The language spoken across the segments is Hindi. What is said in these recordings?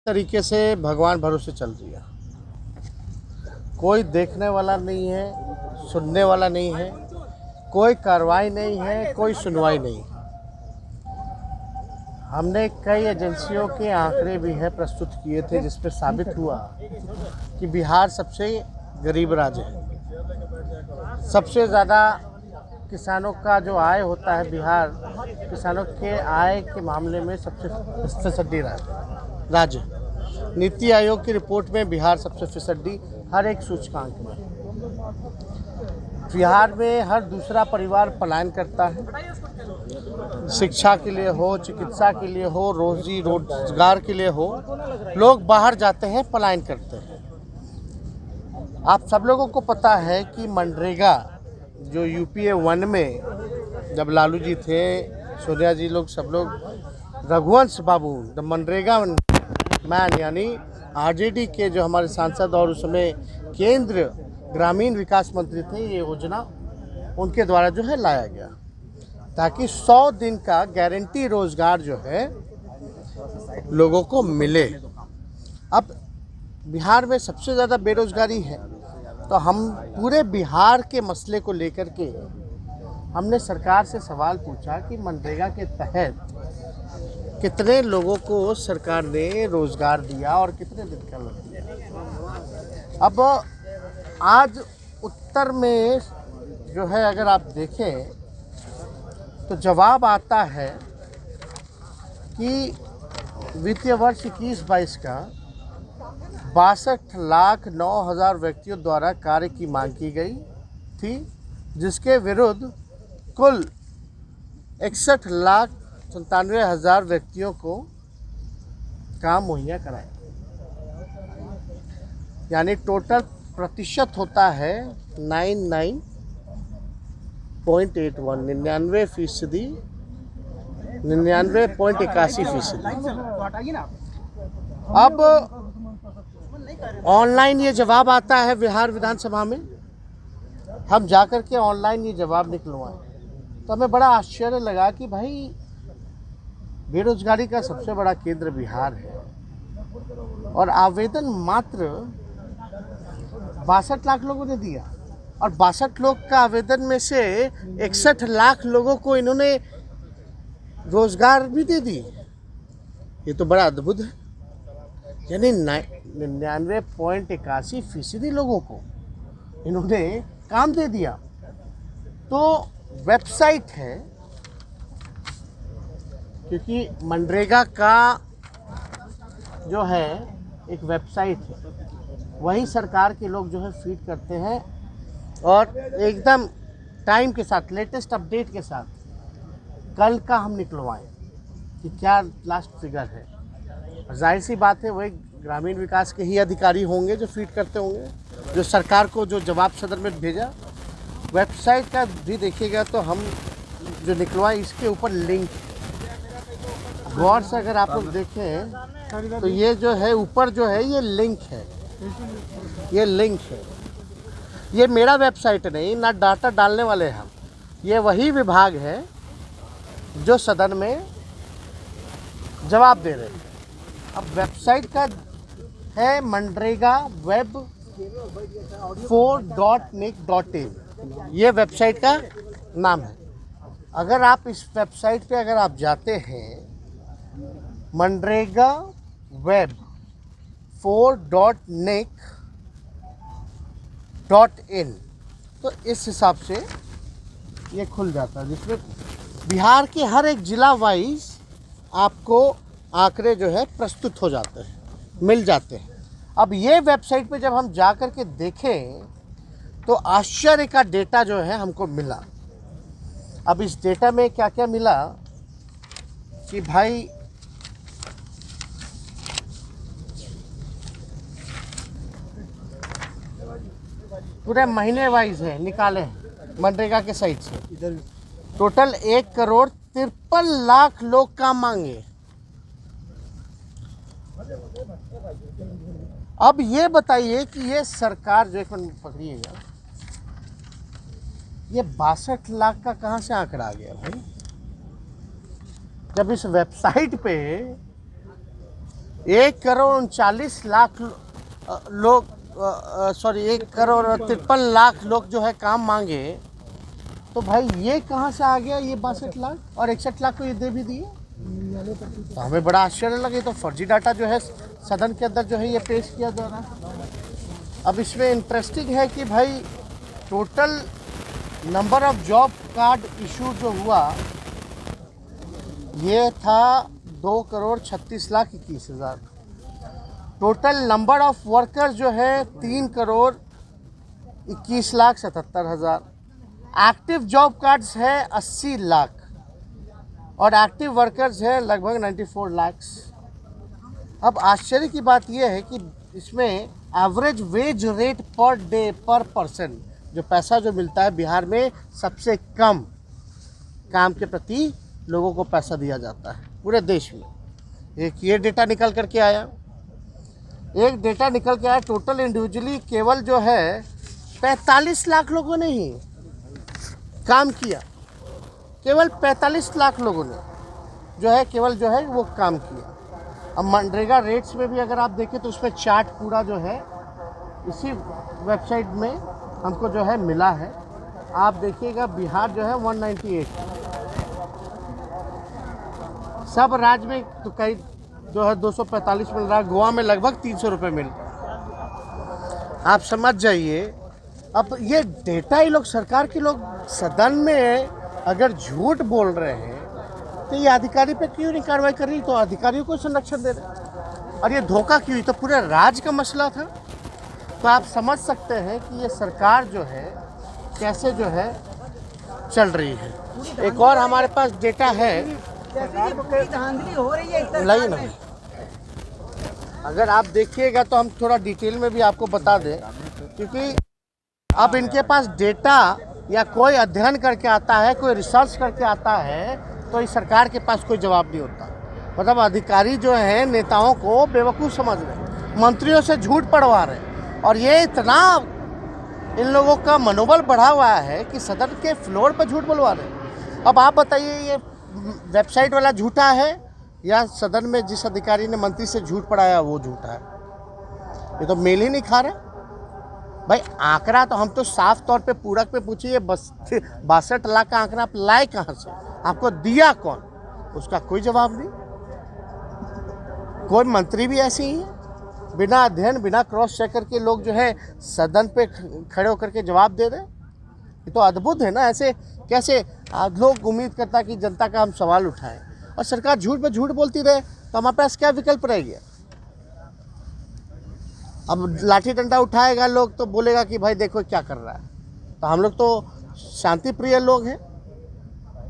तरीके से भगवान भरोसे चल रही है। कोई देखने वाला नहीं है, सुनने वाला नहीं है, कोई कार्रवाई नहीं है, कोई सुनवाई नहीं। हमने कई एजेंसियों के आंकड़े भी है प्रस्तुत किए थे, जिसपे साबित हुआ कि बिहार सबसे गरीब राज्य है। सबसे ज़्यादा किसानों का जो आय होता है, बिहार किसानों के आय के मामले में सबसे फिसड्डी राज्य। नीति आयोग की रिपोर्ट में बिहार सबसे फिसड्डी हर एक सूचकांक में। बिहार में हर दूसरा परिवार पलायन करता है। शिक्षा के लिए हो, चिकित्सा के लिए हो, रोजगार के लिए हो, लोग बाहर जाते हैं, पलायन करते हैं। आप सब लोगों को पता है कि मनरेगा जो यूपीए 1 में जब लालू जी थे, सोनिया जी लोग, सब लोग, रघुवंश बाबू द मनरेगा मैन यानी आरजेडी के जो हमारे सांसद और उस समय केंद्र ग्रामीण विकास मंत्री थे, ये योजना उनके द्वारा जो है लाया गया ताकि 100 दिन का गारंटी रोजगार जो है लोगों को मिले। अब बिहार में सबसे ज़्यादा बेरोजगारी है, तो हम पूरे बिहार के मसले को लेकर के हमने सरकार से सवाल पूछा कि मनरेगा के तहत कितने लोगों को सरकार ने रोजगार दिया और कितने दिन का लग दिया। अब आज उत्तर में जो है अगर आप देखें तो जवाब आता है कि वित्तीय वर्ष 21-22 का 62,09,000 व्यक्तियों द्वारा कार्य की मांग की गई थी, जिसके विरुद्ध कुल 61,97,000 व्यक्तियों को काम मुहैया कराया। यानी टोटल प्रतिशत होता है 99.81, 99%, 99.81%। अब ऑनलाइन ये जवाब आता है बिहार विधानसभा में, हम जाकर के ऑनलाइन ये जवाब निकलवाएं तो हमें बड़ा आश्चर्य लगा कि भाई बेरोजगारी का सबसे बड़ा केंद्र बिहार है और आवेदन मात्र 62 लाख लोगों ने दिया और 62 लोग का आवेदन में से 61 लाख लोगों को इन्होंने रोजगार भी दे दी। ये तो बड़ा अद्भुत है। यानी 99.81% लोगों को इन्होंने काम दे दिया। तो वेबसाइट है, क्योंकि मनरेगा का जो है एक वेबसाइट है, वही सरकार के लोग जो है फीड करते हैं और एकदम टाइम के साथ, लेटेस्ट अपडेट के साथ कल का हम निकलवाएं कि क्या लास्ट फिगर है। जाहिर सी बात है वही ग्रामीण विकास के ही अधिकारी होंगे जो फीड करते होंगे, जो सरकार को जो जवाब सदन में भेजा। वेबसाइट का भी देखिएगा तो हम जो निकलवाए इसके ऊपर लिंक, गौर से अगर आप लोग देखें तो ये जो है ऊपर जो है ये लिंक है, ये लिंक है। ये मेरा वेबसाइट नहीं, ना डाटा डालने वाले हम, ये वही विभाग है जो सदन में जवाब दे रहे हैं। अब वेबसाइट का है मनरेगा web 4.nic.in, ये वेबसाइट का नाम है। अगर आप इस वेबसाइट पे अगर आप जाते हैं मनरेगा web 4.nic.in तो इस हिसाब से ये खुल जाता है, जिसमें बिहार के हर एक जिला वाइज आपको आंकड़े जो है प्रस्तुत हो जाते हैं, मिल जाते हैं। अब ये वेबसाइट पे जब हम जा कर के देखें तो आश्चर्य का डेटा जो है हमको मिला। अब इस डेटा में क्या क्या मिला कि भाई पूरे महीने वाइज है, निकाले हैं मनरेगा के साइट से। इधर टोटल 1,53,00,000 लोग काम मांगे। अब ये बताइए कि ये सरकार जो, एक मिनट पकड़िएगा, ये 62 लाख का कहाँ से आंकड़ा आ गया भाई? जब इस वेबसाइट पे 1,39,00,000 लोग 1,53,00,000 लोग जो है काम मांगे, तो भाई ये कहाँ से आ गया ये 62 लाख और 61 लाख को ये दे भी दिए। तो हमें बड़ा आश्चर्य लगे। तो फर्जी डाटा जो है सदन के अंदर जो है ये पेश किया जा रहा है। अब इसमें इंटरेस्टिंग है कि भाई total number of job card issue जो हुआ ये था 2,36,21,000। टोटल नंबर ऑफ वर्कर जो है 3,21,77,000। एक्टिव जॉब कार्ड्स है 80 लाख और एक्टिव वर्कर्स है लगभग 94 लाख। अब आश्चर्य की बात यह है कि इसमें average wage rate per day पर पर्सन जो पैसा जो मिलता है बिहार में सबसे कम काम के प्रति लोगों को पैसा दिया जाता है पूरे देश में। एक ये डेटा निकल करके आया, टोटल इंडिविजुअली केवल जो है 45 लाख लोगों ने ही काम किया। केवल 45 लाख लोगों ने जो है केवल जो है वो काम किया। अब मनरेगा रेट्स में भी अगर आप देखें तो उसमें चार्ट पूरा जो है इसी वेबसाइट में हमको जो है मिला है। आप देखिएगा बिहार जो है 198, सब राज्य में तो कई जो है 245 मिल रहा है, गोवा में लगभग 300 रुपये मिल रहा है। आप समझ जाइए। अब ये डेटा ही लोग सरकार के लोग सदन में अगर झूठ बोल रहे हैं तो ये अधिकारी पे क्यों नहीं कार्रवाई कर रही? तो अधिकारियों को संरक्षण दे रहे हैं। और ये धोखा क्यों? तो पूरे राज्य का मसला था। तो आप समझ सकते हैं कि ये सरकार जो है कैसे जो है चल रही है। एक और हमारे पास डेटा है, धांधली हो रही है नहीं, अगर आप देखिएगा तो हम थोड़ा डिटेल में भी आपको बता दें, क्योंकि अब इनके पास डेटा या कोई अध्ययन करके आता है, कोई रिसर्च करके आता है, तो इस सरकार के पास कोई जवाब नहीं होता। मतलब अधिकारी जो है नेताओं को बेवकूफ़ समझ रहे, मंत्रियों से झूठ पढ़वा रहे, और ये इतना इन लोगों का मनोबल बढ़ा हुआ है कि सदन के फ्लोर पर झूठ बोलवा रहे। अब आप बताइए ये वेबसाइट वाला झूठा है या सदन में जिस अधिकारी ने मंत्री से झूठ पढ़ाया वो झूठा है? ये तो मेल ही नहीं खा रहे भाई। आंकड़ा तो हम तो साफ तौर पे पूरक पे पूछिए, 62 लाख का आंकड़ा आप लाए कहाँ से, आपको दिया कौन? उसका कोई जवाब नहीं। कोई मंत्री भी ऐसे ही है, बिना अध्ययन बिना क्रॉस चेक करके लोग जो है सदन पे खड़े होकर के जवाब दे रहे। ये तो अद्भुत है ना। ऐसे कैसे लोग उम्मीद करता कि जनता का हम सवाल उठाएं और सरकार झूठ पे झूठ बोलती रहे, तो हमारे पास क्या विकल्प रह गया? अब लाठी डंडा उठाएगा लोग तो बोलेगा कि भाई देखो क्या कर रहा है। तो हम लोग तो शांति प्रिय लोग हैं,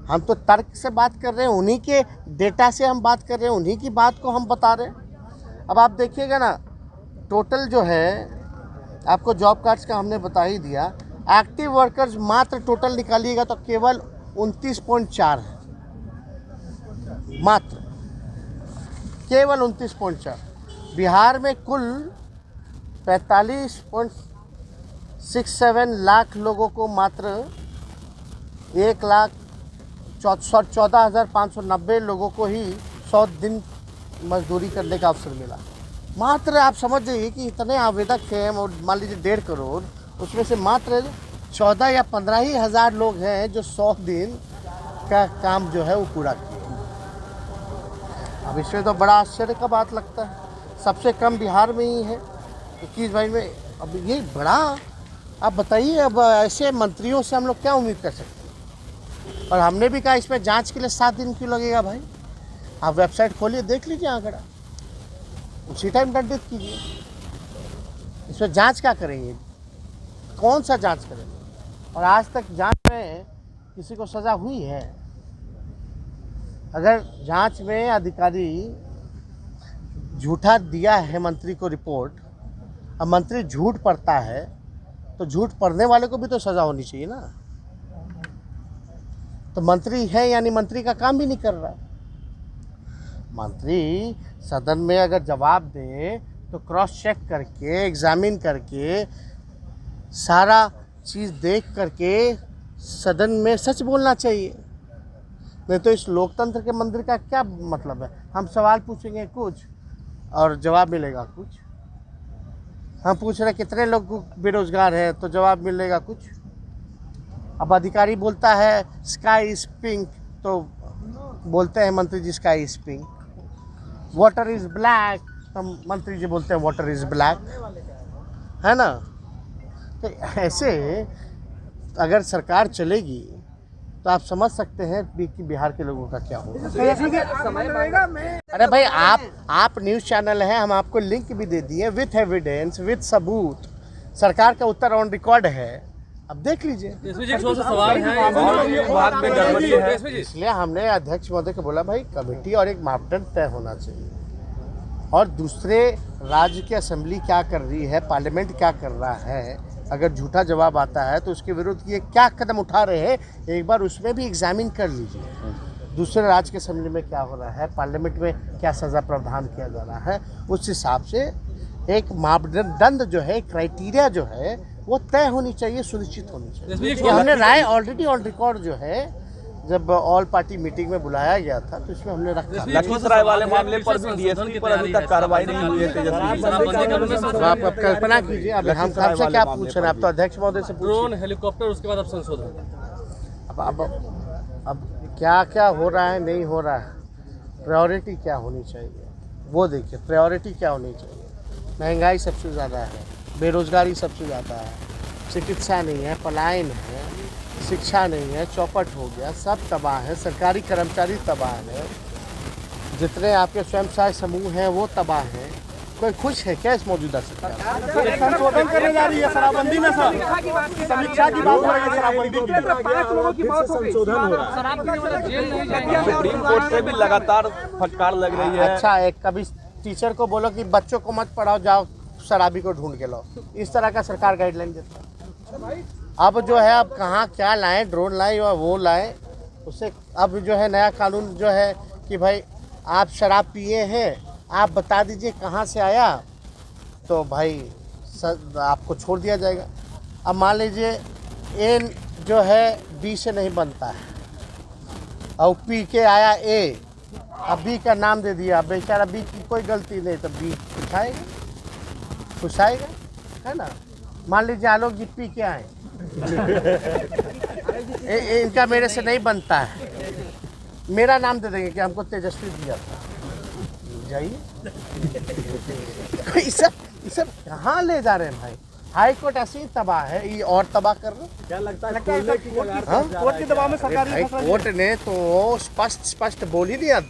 हम तो तर्क से बात कर रहे हैं, उन्हीं के डेटा से हम बात कर रहे हैं, उन्हीं की बात को हम बता रहे हैं। अब आप देखिएगा ना, टोटल जो है आपको जॉब कार्ड्स का हमने बता ही दिया। एक्टिव वर्कर्स मात्र टोटल निकालिएगा तो केवल 29.4 है, मात्र केवल 29.4। बिहार में कुल 45.67 लाख लोगों को मात्र 1,14,590 लोगों को ही 100 दिन मजदूरी करने का अवसर मिला। मात्र आप समझ जाइए कि इतने आवेदक हैं, और मान लीजिए 1.5 करोड़, उसमें से मात्र 14 या 15 ही हज़ार लोग हैं जो 100 दिन का काम जो है वो पूरा किए। अब इसमें तो बड़ा आश्चर्य का बात लगता है। सबसे कम बिहार में ही है 21-22 में। अब ये बड़ा, आप बताइए, अब ऐसे मंत्रियों से हम लोग क्या उम्मीद कर सकते हैं? और हमने भी कहा इसमें जांच के लिए 7 दिन क्यों लगेगा भाई? आप वेबसाइट खोलिए, देख लीजिए आंकड़ा, उसी टाइम दंडित कीजिए। इसमें जांच क्या करेंगे? कौन सा जांच करेंगे? और आज तक जांच में किसी को सज़ा हुई है? अगर जांच में अधिकारी झूठा दिया है मंत्री को रिपोर्ट, अब मंत्री झूठ पढ़ता है तो झूठ पढ़ने वाले को भी तो सज़ा होनी चाहिए ना। तो मंत्री है यानी मंत्री का काम भी नहीं कर रहा। मंत्री सदन में अगर जवाब दे तो क्रॉस चेक करके, एग्जामिन करके, सारा चीज़ देख करके सदन में सच बोलना चाहिए। नहीं तो इस लोकतंत्र के मंदिर का क्या मतलब है? हम सवाल पूछेंगे कुछ और जवाब मिलेगा कुछ? हम पूछ रहे कितने लोग बेरोजगार हैं तो जवाब मिलेगा कुछ? अब अधिकारी बोलता है स्काई इज पिंक तो बोलते हैं मंत्री ji sky is pink. Water is black हम मंत्री जी बोलते हैं वाटर इज ब्लैक, है ना? तो ऐसे अगर सरकार चलेगी तो आप समझ सकते हैं कि बिहार के लोगों का क्या होगा। अरे भाई आप न्यूज़ चैनल हैं, हम आपको लिंक भी दे दिए विथ एविडेंस विथ सबूत। सरकार का उत्तर ऑन रिकॉर्ड है, अब देख लीजिए। सवाल है इसलिए हमने अध्यक्ष महोदय को बोला भाई कमेटी और एक मापदंड तय होना चाहिए, और दूसरे राज्य की असेंबली क्या कर रही है, पार्लियामेंट क्या कर रहा है, अगर झूठा जवाब आता है तो उसके विरुद्ध ये क्या कदम उठा रहे हैं एक बार उसमें भी एग्जामिन कर लीजिए। दूसरे राज्य के असेंबली में क्या हो रहा है, पार्लियामेंट में क्या सज़ा प्रावधान किया जा रहा है, उस हिसाब से एक मापदंड जो है, क्राइटेरिया जो है वो तय होनी चाहिए, सुनिश्चित होनी चाहिए। ये हमने राय ऑलरेडी ऑन रिकॉर्ड जो है जब ऑल पार्टी मीटिंग में बुलाया गया था तो इसमें हमने रखा। लखीसराय वाले मामले पर भी डीएसपी पर अभी तक कार्रवाई नहीं हुई है तेजस्वी। तो आप अब कल्पना कीजिए, अब हम आपसे क्या पूछ रहे हैं, आप तो अध्यक्ष महोदय से ड्रोन हेलीकॉप्टर उसके बाद अब संशोधन। अब क्या क्या हो रहा है, नहीं हो रहा है, प्रायोरिटी क्या होनी चाहिए वो देखिए। प्रायोरिटी क्या होनी चाहिए? महंगाई सबसे ज़्यादा है, बेरोजगारी सबसे ज़्यादा है, चिकित्सा नहीं है, पलायन है, शिक्षा नहीं है, चौपट हो गया, सब तबाह है, सरकारी कर्मचारी तबाह है, जितने आपके स्वयं सहायक समूह हैं वो तबाह हैं। कोई खुश है क्या इस मौजूदा सरकार? संशोधन करने जा रही है शराबबंदी में सर, समीक्षा की बात हो रही है शराबबंदी की। 5 लोगों की मौत हो गई, संशोधन हो रहा है। सुप्रीम कोर्ट से भी लगातार फटकार लग रही है। अच्छा, एक कभी टीचर को बोलो कि बच्चों को मत पढ़ाओ, जाओ शराबी को ढूंढ के लाओ, इस तरह का सरकार गाइडलाइन देता है। अब जो है अब कहाँ क्या लाएं, ड्रोन लाएं या वो लाएं, उससे अब जो है नया कानून जो है कि भाई आप शराब पिए हैं, आप बता दीजिए कहाँ से आया, तो भाई आपको छोड़ दिया जाएगा। अब मान लीजिए ए जो है बी से नहीं बनता है और पी के आया ए, अब बी का नाम दे दिया, बेचारा बी की कोई गलती नहीं, तो बी खुशाएगा, है ना? मान लीजिए आलोक जी पी के आए इनका मेरे से नहीं बनता है, मेरा नाम दे देंगे कि हमको तेजस्वी दिया था, जाइए। ये सब कहाँ ले जा रहे हैं भाई? हाई कोर्ट ऐसे ही तबाह है, ये और तबाह कर रहे। क्या लगता है कोर्ट के दबाव में सरकार भाई कोर्ट ने तो स्पष्ट बोल ही दिया,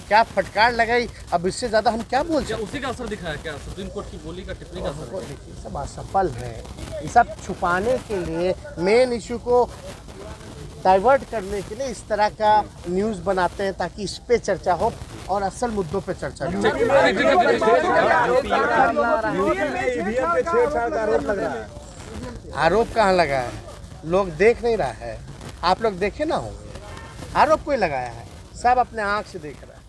क्या फटकार लगाई, अब इससे ज्यादा हम क्या बोल सकते? उसी का असर दिखाया क्या सुप्रीम कोर्ट की बोली का, टिप्पणी का असर? देखिए सब असफल है, ये सब छुपाने के लिए, मेन इशू को डाइवर्ट करने के लिए इस तरह का न्यूज़ बनाते हैं ताकि इस पे चर्चा हो और असल मुद्दों पे चर्चा हो। आरोप कहाँ लगा है? लोग देख नहीं रहा है, आप लोग देखे ना होंगे, आरोप कोई लगाया है, सब अपने आँख से देख रहा है।